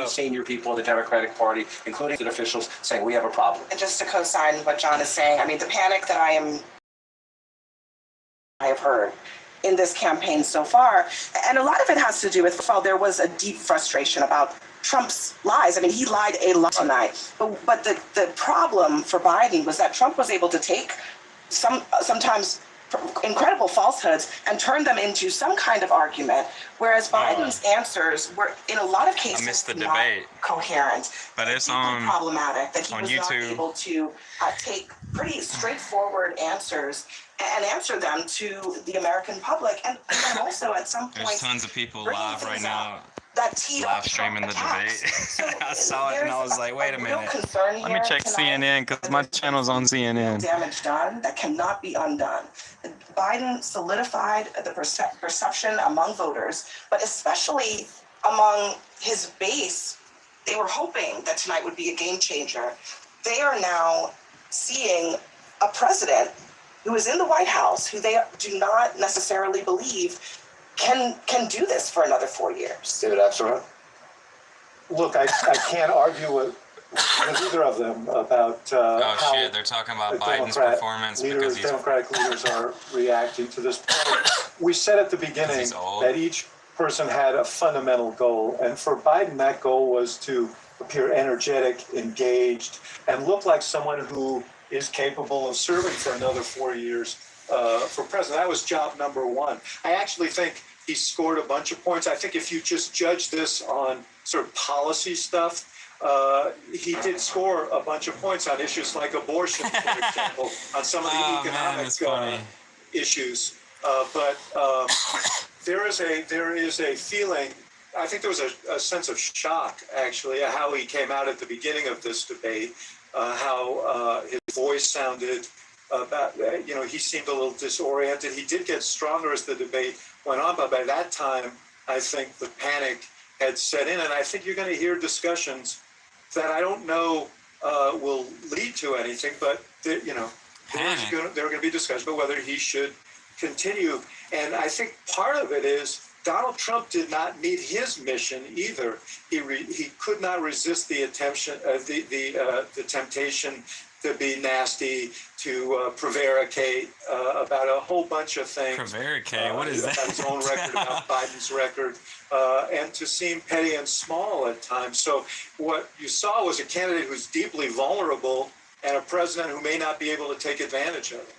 very senior people in the Democratic Party, including the officials, saying we have a problem. And just to co-sign what John is saying, I mean, the panic that I have heard in this campaign so far, and a lot of it has to do with, well, there was a deep frustration about Trump's lies. I mean, he lied a lot tonight. But the problem for Biden was that Trump was able to take sometimes incredible falsehoods and turn them into some kind of argument, whereas Biden's answers were, in a lot of cases, I missed the not debate, coherent. but it's problematic that he on was YouTube. not able to take pretty straightforward answers and answer them to the American public, and then also at some point, there's tons of people live right now that live streaming the debate. So I saw it and I was like, wait a minute. Let me check CNN because my channel's on CNN. Damage done that cannot be undone. Biden solidified the perception among voters, but especially among his base. They were hoping that tonight would be a game changer. They are now seeing a president who is in the White House, who they do not necessarily believe can do this for another 4 years. David Axelrod? Look, I can't argue with either of them about how shit, they're talking about Biden's performance because Democratic leaders are reacting to this point. We said at the beginning that each person had a fundamental goal, and for Biden, that goal was to appear energetic, engaged, and look like someone who is capable of serving for another 4 years for president. That was job number one. I actually think he scored a bunch of points. I think if you just judge this on sort of policy stuff, he did score a bunch of points on issues like abortion, for example, on some of the economic issues. But there is a feeling. I think there was a sense of shock, actually, at how he came out at the beginning of this debate, how his voice sounded. He seemed a little disoriented. He did get stronger as the debate went on, but by that time, I think the panic had set in, and I think you're going to hear discussions that I don't know will lead to anything, but there are going to be discussions about whether he should continue. And I think part of it is Donald Trump did not meet his mission either. He could not resist the temptation to be nasty, to prevaricate about a whole bunch of things. Prevaricate? What is that? About his own record, about Biden's record, and to seem petty and small at times. So what you saw was a candidate who's deeply vulnerable and a president who may not be able to take advantage of it.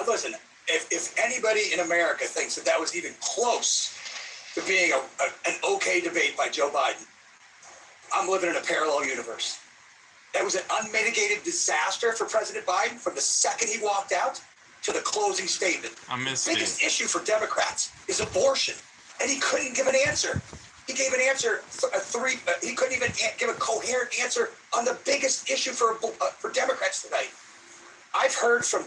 Listen, if anybody in America thinks that was even close to being an okay debate by Joe Biden, I'm living in a parallel universe. That was an unmitigated disaster for President Biden from the second he walked out to the closing statement. The biggest issue for Democrats is abortion, and he couldn't give an answer. He gave an answer, he couldn't even give a coherent answer on the biggest issue for Democrats tonight. I've heard from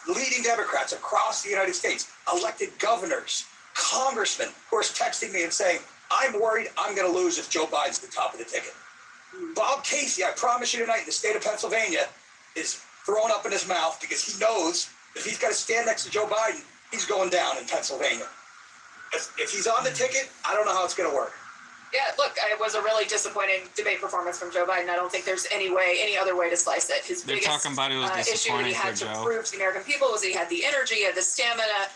leading Democrats across the United States, elected governors, congressmen, who are texting me and saying, I'm worried I'm going to lose if Joe Biden's at the top of the ticket. Bob Casey, I promise you tonight, in the state of Pennsylvania, is thrown up in his mouth because he knows that if he's got to stand next to Joe Biden, he's going down in Pennsylvania. If he's on the ticket, I don't know how it's going to work. Yeah, look, it was a really disappointing debate performance from Joe Biden. I don't think there's any other way to slice it. His They're biggest talking about it was issue that he had to prove to the American people was that he had the energy, he had the stamina,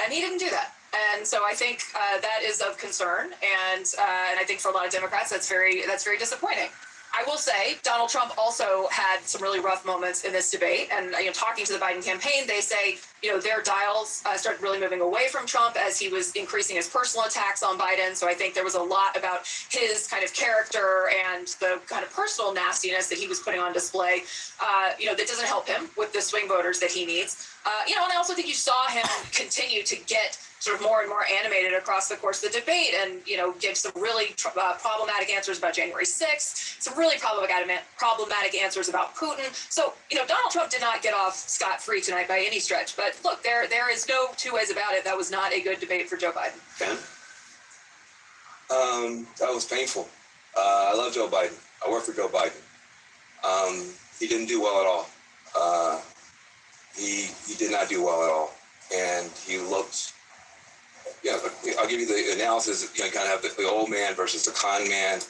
and he didn't do that. And so I think that is of concern, and I think for a lot of Democrats that's very disappointing. I will say Donald Trump also had some really rough moments in this debate, and talking to the Biden campaign, they say their dials started really moving away from Trump as he was increasing his personal attacks on Biden. So I think there was a lot about his kind of character and the kind of personal nastiness that he was putting on display, that doesn't help him with the swing voters that he needs. And I also think you saw him continue to get sort of more and more animated across the course of the debate and, give some really problematic answers about January 6th, some really problematic answers about Putin. So, Donald Trump did not get off scot-free tonight by any stretch. But look, there is no two ways about it. That was not a good debate for Joe Biden. Ben? That was painful. I love Joe Biden. I work for Joe Biden. He didn't do well at all. He did not do well at all. And he looked... I'll give you the analysis. You kind of have the old man versus the con man.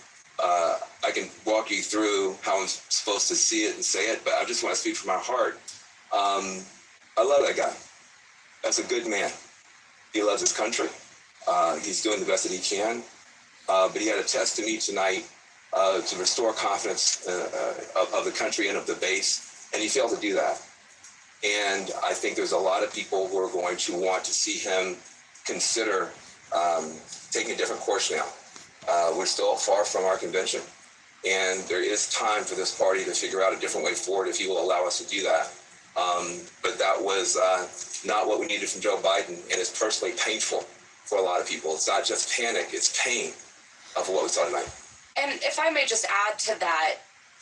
I can walk you through how I'm supposed to see it and say it, but I just want to speak from my heart. I love that guy. That's a good man. He loves his country. He's doing the best that he can. But he had a test to me tonight to restore confidence of the country and of the base, and he failed to do that. And I think there's a lot of people who are going to want to see him consider taking a different course now. We're still far from our convention, and there is time for this party to figure out a different way forward if he will allow us to do that. But that was not what we needed from Joe Biden, and it's personally painful for a lot of people. It's not just panic, it's pain for what we saw tonight. And if I may just add to that,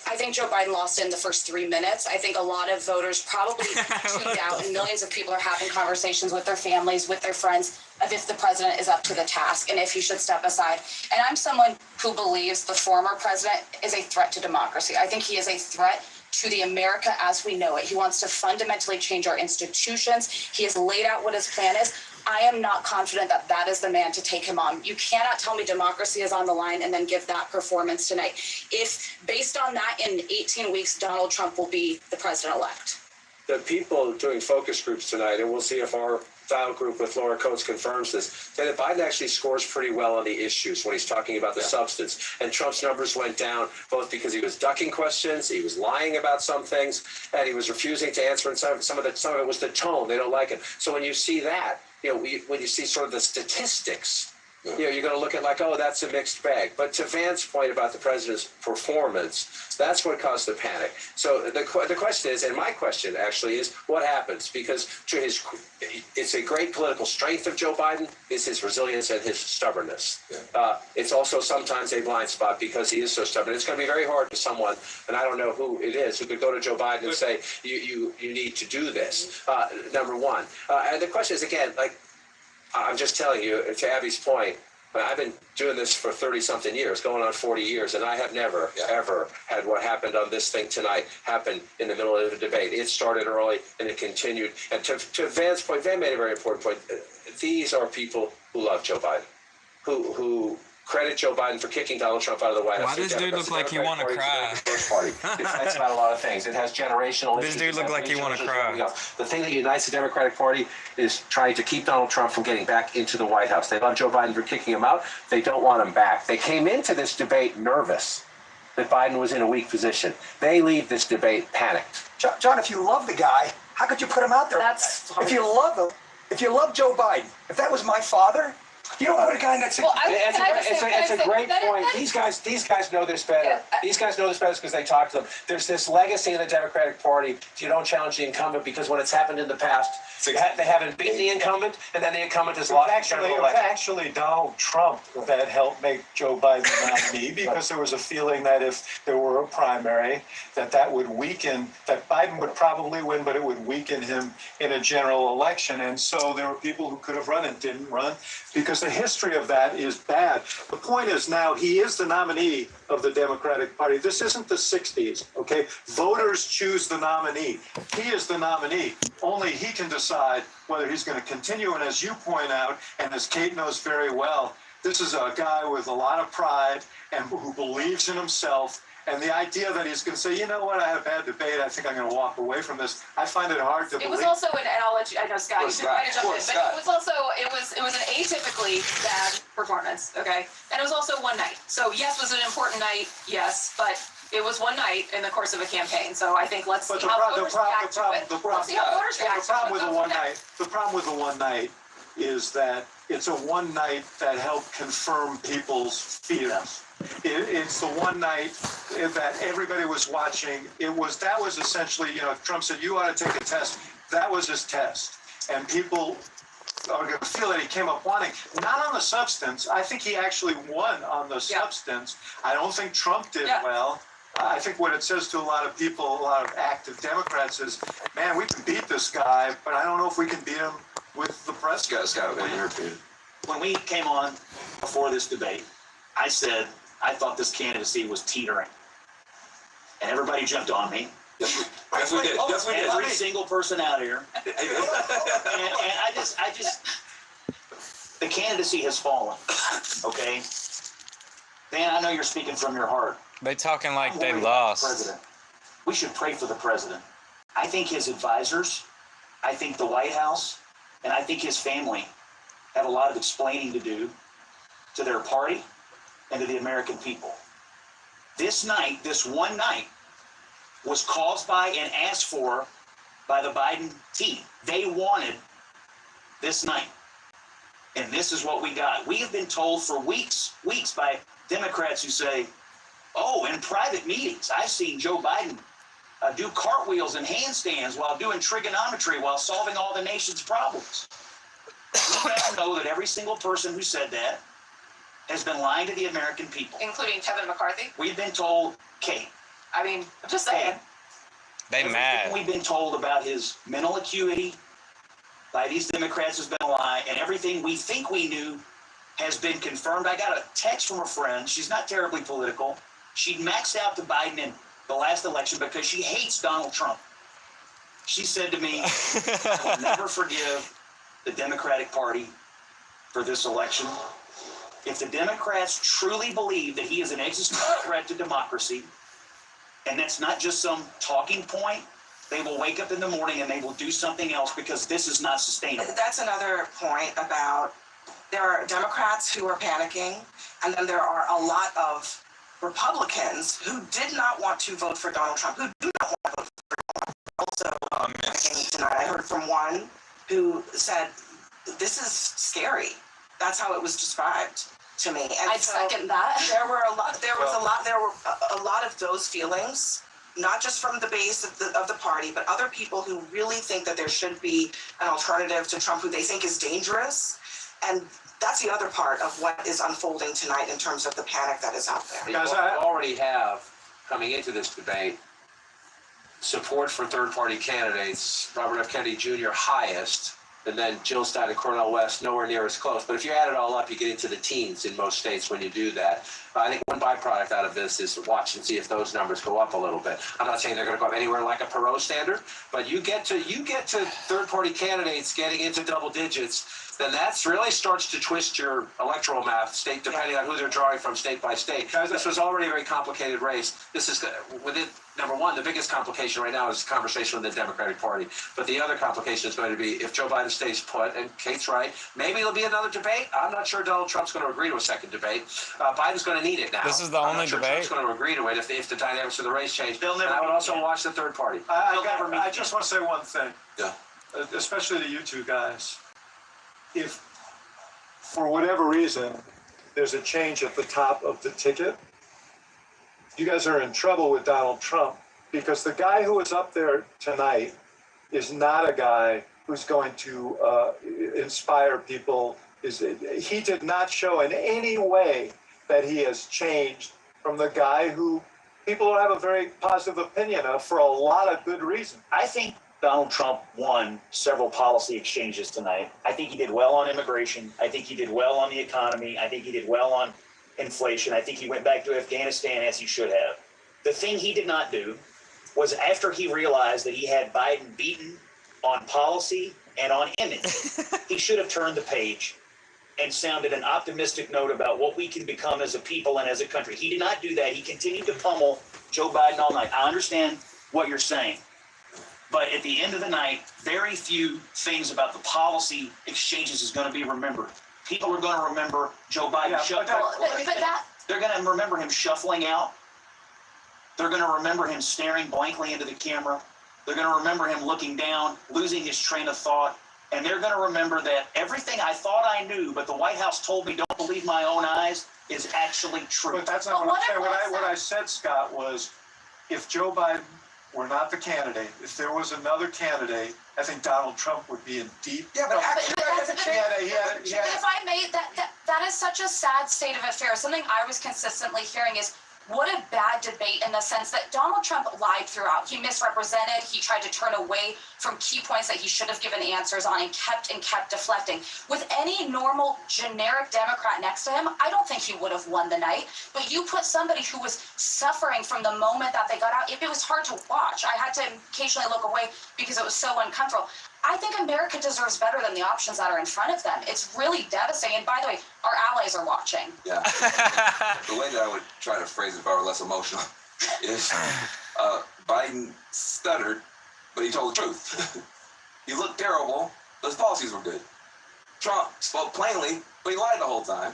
I think Joe Biden lost in the first 3 minutes. I think a lot of voters probably tuned out, and millions of people are having conversations with their families, with their friends, of if the president is up to the task and if he should step aside. And I'm someone who believes the former president is a threat to democracy. I think he is a threat to the America as we know it. He wants to fundamentally change our institutions. He has laid out what his plan is. I am not confident that that is the man to take him on. You cannot tell me democracy is on the line and then give that performance tonight. If based on that, in 18 weeks, Donald Trump will be the president-elect. The people doing focus groups tonight, and we'll see if our dial group with Laura Coates confirms this, say that Biden actually scores pretty well on the issues when he's talking about the substance. And Trump's numbers went down both because he was ducking questions, he was lying about some things, and he was refusing to answer. And some of it was the tone. They don't like it. So when you see that, when you see sort of the statistics, you're going to look at like, oh, that's a mixed bag. But to Van's point about the president's performance, that's what caused the panic. So the question is, and my question actually is, what happens? Because it's a great political strength of Joe Biden is his resilience and his stubbornness. It's also sometimes a blind spot because he is so stubborn. It's going to be very hard for someone, and I don't know who it is, who could go to Joe Biden and say, you need to do this, number one. And the question is, again, like, I'm just telling you, to Abby's point, I've been doing this for 30-something years, going on 40 years, and I have never, ever had what happened on this thing tonight happen in the middle of a debate. It started early, and it continued. And to Van's point, Van made a very important point. These are people who love Joe Biden, who credit Joe Biden for kicking Donald Trump out of the White House. Why does dude look like he want to cry? It's about a lot of things. It has generational This issues. dude look like he want to cry. The thing that unites the Democratic Party is trying to keep Donald Trump from getting back into the White House. They love Joe Biden for kicking him out. They don't want him back. They came into this debate nervous that Biden was in a weak position. They leave this debate panicked. John, if you love the guy, how could you put him out there? If you love him, if you love Joe Biden, if that was my father, you don't put a guy next to It's a great point. These guys know this better. Yeah. These guys know this better because they talk to them. There's this legacy in the Democratic Party. You don't challenge the incumbent because when it's happened in the past, they haven't beaten the incumbent, and then the incumbent has lost the general It was election. actually Donald Trump that helped make Joe Biden nominee because there was a feeling that if there were a primary, that would weaken, that Biden would probably win, but it would weaken him in a general election. And so there were people who could have run and didn't run because the history of that is bad. The point is now he is the nominee of the Democratic Party. This isn't the 60s, okay? Voters choose the nominee. He is the nominee. Only he can decide whether he's going to continue. And as you point out, and as Kate knows very well, this is a guy with a lot of pride and who believes in himself. And the idea that he's going to say, you know what, I had a bad debate, I think I'm going to walk away from this, I find it hard to believe. It was also an analogy. I know Scott, you might have jumped in, but it was an atypically bad performance. Okay, and it was also one night. So yes, was it an important night? Yes, but it was one night in the course of a campaign. So I think let's see how voters react to it. Let's see how voters react to it. The problem with the one night is that it's a one night that helped confirm people's fears. It's the one night that everybody was watching. That was essentially, Trump said, you ought to take a test. That was his test. And people are going to feel that he came up wanting, not on the substance. I think he actually won on the substance. I don't think Trump did well. I think what it says to a lot of people, a lot of active Democrats is, man, we can beat this guy, but I don't know if we can beat him with the press. When we came on before this debate, I said I thought this candidacy was teetering. And everybody jumped on me. Yes, we did. Yes, we did. Every single person out here. and I just, the candidacy has fallen, okay? Dan, I know you're speaking from your heart. They talking like I'm they worried about the lost. president. We should pray for the president. I think his advisors, I think the White House, and I think his family have a lot of explaining to do to their party and to the American people. This night, this one night, was caused by and asked for by the Biden team. They wanted this night. And this is what we got. We have been told for weeks by Democrats who say, oh, in private meetings, I've seen Joe Biden do cartwheels and handstands while doing trigonometry while solving all the nation's problems. We now know that every single person who said that has been lying to the American people. Including Kevin McCarthy. We've been told, Kate, I mean, I'm just saying. They everything mad. we've been told about his mental acuity by these Democrats has been a lie, and everything we think we knew has been confirmed. I got a text from a friend. She's not terribly political. She maxed out to Biden in the last election because she hates Donald Trump. She said to me, I will never forgive the Democratic Party for this election. If the Democrats truly believe that he is an existential threat to democracy, and that's not just some talking point, they will wake up in the morning and they will do something else because this is not sustainable. That's another point about there are Democrats who are panicking, and then there are a lot of Republicans who did not want to vote for Donald Trump, who do not want to vote for Donald Trump. Also, tonight I heard from one who said, this is scary. That's how it was described to me. And I'd second that. There were a lot of those feelings, not just from the base of the party, but other people who really think that there should be an alternative to Trump, who they think is dangerous. And that's the other part of what is unfolding tonight in terms of the panic that is out there. Guys, I already have, coming into this debate, support for third-party candidates, Robert F. Kennedy Jr. highest, and then Jill Stein and Cornel West nowhere near as close. But if you add it all up, you get into the teens in most states when you do that. I think one byproduct out of this is watch and see if those numbers go up a little bit. I'm not saying they're going to go up anywhere like a Perot standard, but you get to third-party candidates getting into double digits, then that really starts to twist your electoral math, state depending on who they're drawing from state by state. This was already a very complicated race. This is within. Number one, the biggest complication right now is the conversation with the Democratic Party. But the other complication is going to be if Joe Biden stays put, and Kate's right, maybe it'll be another debate. I'm not sure Donald Trump's going to agree to a second debate. Biden's going to need it now. This is the I'm only not sure debate. Trump's going to agree to it if the dynamics of the race change. They'll never and I would meet also again. watch the third party. I just want to say one thing, Yeah. especially to you two guys. If, for whatever reason, there's a change at the top of the ticket, you guys are in trouble with Donald Trump, because the guy who is up there tonight is not a guy who's going to inspire people. He did not show in any way that he has changed from the guy who people have a very positive opinion of for a lot of good reasons. I think Donald Trump won several policy exchanges tonight. I think he did well on immigration. I think he did well on the economy. I think he did well on inflation. I think he went back to Afghanistan as he should have. The thing he did not do was, after he realized that he had Biden beaten on policy and on image, he should have turned the page and sounded an optimistic note about what we can become as a people and as a country. He did not do that. He continued to pummel Joe Biden all night. I understand what you're saying, but at the end of the night, very few things about the policy exchanges is going to be remembered. People are going to remember Joe Biden. They're going to remember him shuffling out. They're going to remember him staring blankly into the camera. They're going to remember him looking down, losing his train of thought. And they're going to remember that everything I thought I knew, but the White House told me don't believe my own eyes, is actually true. But that's not what I'm saying. What I said, Scott, was if Joe Biden were not the candidate, if there was another candidate, I think Donald Trump would be in deep. If I may, that is such a sad state of affairs. Something I was consistently hearing is, what a bad debate, in the sense that Donald Trump lied throughout. He misrepresented. He tried to turn away from key points that he should have given answers on, and kept deflecting. With any normal, generic Democrat next to him, I don't think he would have won the night. But you put somebody who was suffering from the moment that they got out. It was hard to watch. I had to occasionally look away because it was so uncomfortable. I think America deserves better than the options that are in front of them. It's really devastating. And by the way, our allies are watching. Yeah. The way that I would try to phrase it if I were less emotional is Biden stuttered, but he told the truth. He looked terrible, but his policies were good. Trump spoke plainly, but he lied the whole time.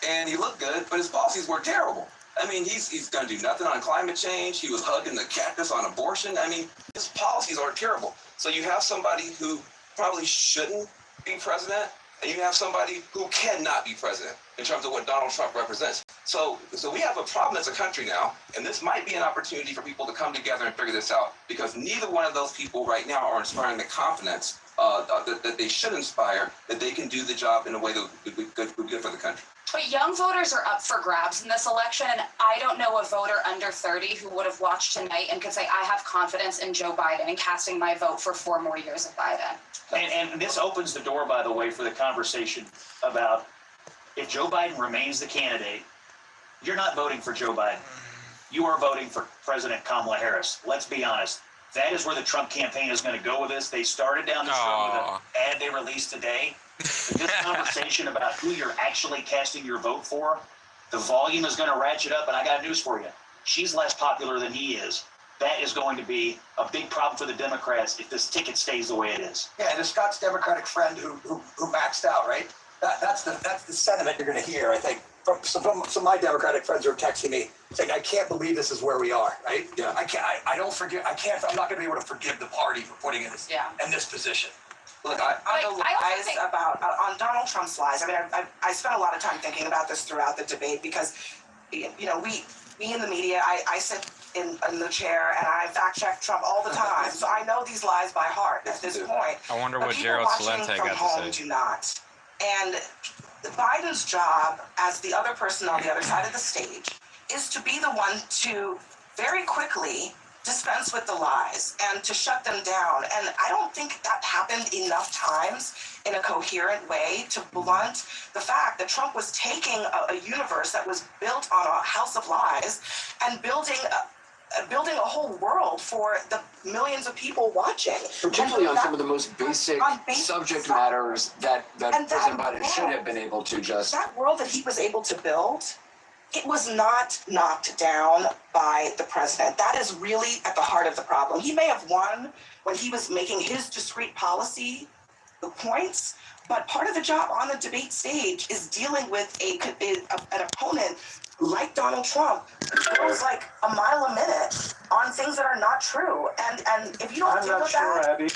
And he looked good, but his policies were terrible. I mean, he's going to do nothing on climate change. He was hugging the cactus on abortion. I mean, his policies are terrible. So you have somebody who probably shouldn't be president, and you have somebody who cannot be president in terms of what Donald Trump represents. So we have a problem as a country now, and this might be an opportunity for people to come together and figure this out, because neither one of those people right now are inspiring the confidence that they should inspire, that they can do the job in a way that would be good for the country. But young voters are up for grabs in this election. And I don't know a voter under 30 who would have watched tonight and could say, I have confidence in Joe Biden and casting my vote for 4 more years of Biden. And this opens the door, by the way, for the conversation about if Joe Biden remains the candidate, you're not voting for Joe Biden. You are voting for President Kamala Harris. Let's be honest. That is where the Trump campaign is going to go with this. They started down this road with an ad they released today. This conversation about who you're actually casting your vote for, the volume is going to ratchet up. And I got news for you. She's less popular than he is. That is going to be a big problem for the Democrats if this ticket stays the way it is. Yeah, and Scott's Democratic friend who maxed out, right? That's the sentiment you're going to hear, I think, from some of my Democratic friends who are texting me saying, I can't believe this is where we are, right? Yeah. I'm not going to be able to forgive the party for putting us in this position. Look, on Donald Trump's lies, I mean, I spent a lot of time thinking about this throughout the debate because, we in the media, I sit in the chair and I fact check Trump all the time. So I know these lies by heart at this point. I wonder But what people Gerald watching Celente from got home to say. do not. And Biden's job as the other person on the other side of the stage is to be the one to very quickly dispense with the lies and to shut them down. And I don't think that happened enough times in a coherent way to blunt the fact that Trump was taking a universe that was built on a house of lies and building a whole world for the millions of people watching. Particularly on some of the most basic subject matters that President Biden should have been able to just... That world that he was able to build, it was not knocked down by the president. That is really at the heart of the problem. He may have won when he was making his discrete policy the points, but part of the job on the debate stage is dealing with an opponent like Donald Trump who goes like a mile a minute on things that are not true. And if you don't deal with Abby.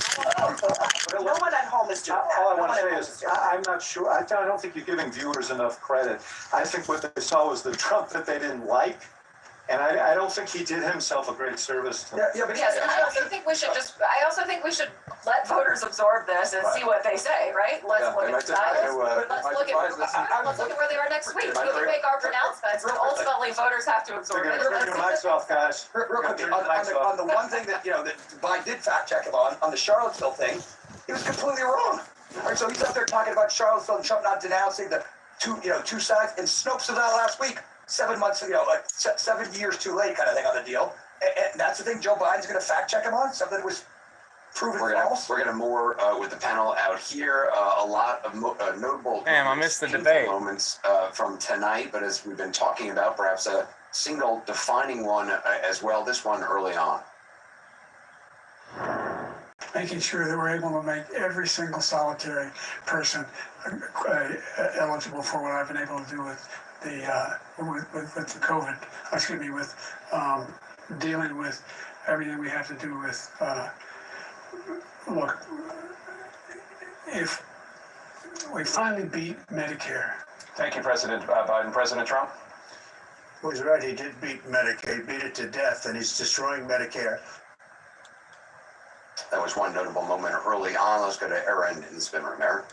no one at home is doing that. All I No want one to at say home is, doing that. I'm not sure. I don't think you're giving viewers enough credit. I think what they saw was the Trump that they didn't like, and I don't think he did himself a great service. But Yes, and I also think we should let voters absorb this and see what they say, right? Let's look at the dials. Let's look at where they are next week. We can make our pronouncements, but ultimately voters have to absorb it. Turn your mics off, guys. Real quick, on the one thing that Biden did fact check him on the Charlottesville thing, he was completely wrong. All right, so he's up there talking about Charlottesville and Trump not denouncing the two sides, and Snopes was out last week, 7 months, 7 years too late kind of thing on the deal. And that's the thing Joe Biden's going to fact check him on, something that was proven false. We're gonna more with the panel out here. A lot of notable Damn, I missed the painful debate. moments from tonight, but as we've been talking about, perhaps a single defining one as well. This one early on. Making sure that we're able to make every single solitary person eligible for what I've been able to do with the COVID. Excuse me, with dealing with everything we have to do with. Look, if we finally beat Medicare. Thank you, President Biden. President Trump? Well, he's right. He did beat Medicaid, beat it to death, and he's destroying Medicare. That was one notable moment early on. Let's go to Erin in the spin room. Erin.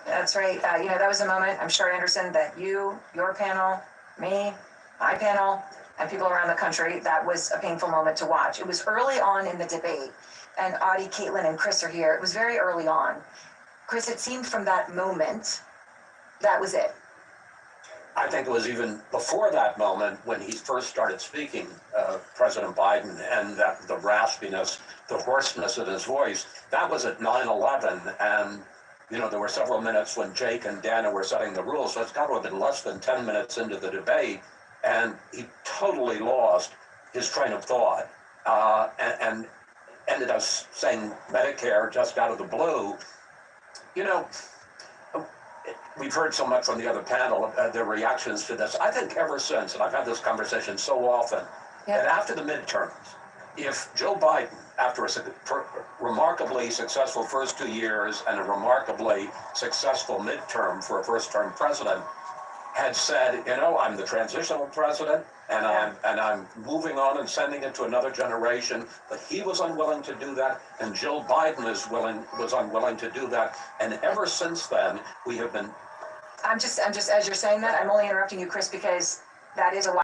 That's right. That was a moment, I'm sure, Anderson, that you, your panel, me, my panel, and people around the country, that was a painful moment to watch. It was early on in the debate, and Audie, Caitlin, and Chris are here. It was very early on. Chris, it seemed from that moment, that was it. I think it was even before that moment when he first started speaking, President Biden, and that the raspiness, the hoarseness of his voice. That was at 9/11, and there were several minutes when Jake and Dana were setting the rules, so it's got to have been less than 10 minutes into the debate, and he totally lost his train of thought and ended up saying Medicare just out of the blue. We've heard so much from the other panel, their reactions to this. I think ever since, and I've had this conversation so often, that after the midterms, if Joe Biden, after a remarkably successful first 2 years and a remarkably successful midterm for a first-term president, had said, I'm the transitional president, and I'm moving on and sending it to another generation, but he was unwilling to do that, and Jill Biden was unwilling to do that, and ever since then we have been. I'm just as you're saying that, I'm only interrupting you, Chris, because that is a